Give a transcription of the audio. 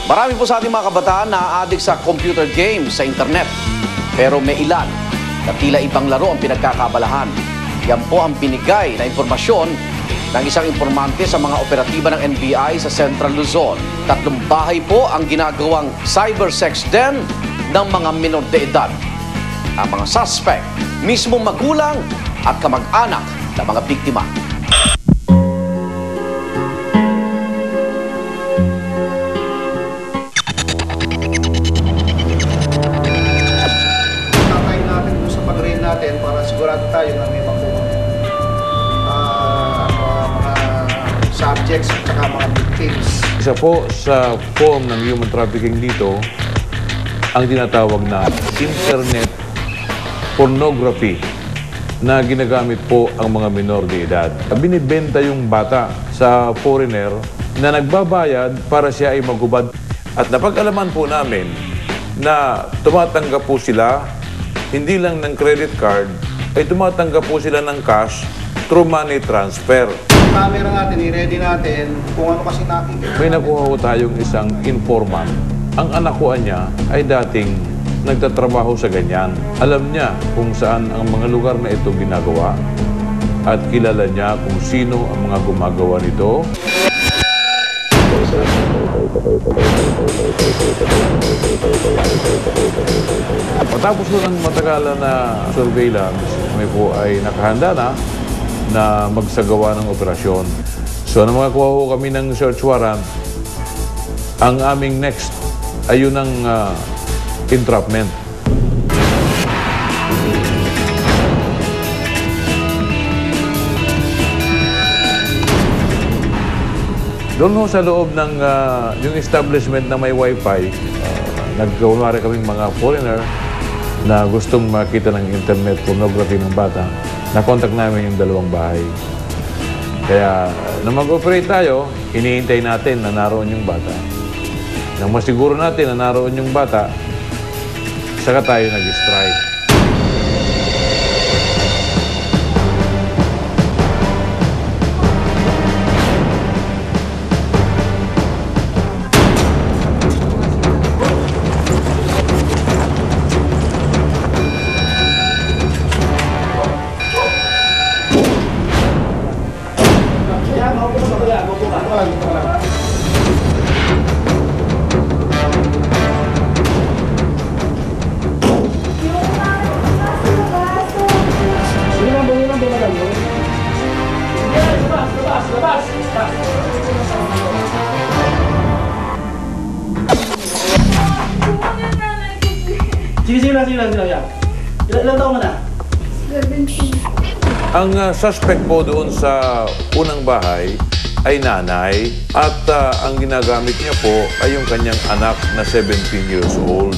Marami po sa ating mga kabataan na adik sa computer games sa internet. Pero may ilan na tila ibang laro ang pinagkakabalahan. Yan po ang binigay na impormasyon ng isang informante sa mga operatiba ng NBI sa Central Luzon. 3 bahay po ang ginagawang cybersex den ng mga minor de edad. Ang mga suspect, mismong magulang at kamag-anak ng mga biktima. Para sigurado tayo na may mga subjects at saka mga victims. Isa po sa form ng human trafficking dito ang tinatawag na internet pornography na ginagamit po ang mga minor de edad. Binibenta yung bata sa foreigner na nagbabayad para siya ay maghubad. At napag-alaman po namin na tumatanggap po sila hindi lang ng credit card, ay tumatanggap po sila ng cash through money transfer. Camera natin, i-ready natin kung ano kasi nakikita. May nakuha ko tayong isang informant. Ang anak ko niya ay dating nagtatrabaho sa ganyan. Alam niya kung saan ang mga lugar na ito ginagawa at kilala niya kung sino ang mga gumagawa nito. Matapos po ng matagalan na surveillance, kami po ay nakahanda na magsagawa ng operasyon. So, nang makakuha po kami ng search warrant, ang aming next ay yun ang entrapment. Doon sa loob ng yung establishment na may wifi, nagkaunwari kaming mga foreigner na gustong makita ng internet pornography ng bata. Na-contact namin yung 2 bahay. Kaya nang mag-operate tayo, hinihintay natin na naroon yung bata. Nang masiguro natin na naroon yung bata, saka tayo nag-strike. Sige lang. Ilan taon ka na? 17. Ang suspect po doon sa unang bahay ay nanay at ang ginagamit niya po ay yung kanyang anak na 17 years old.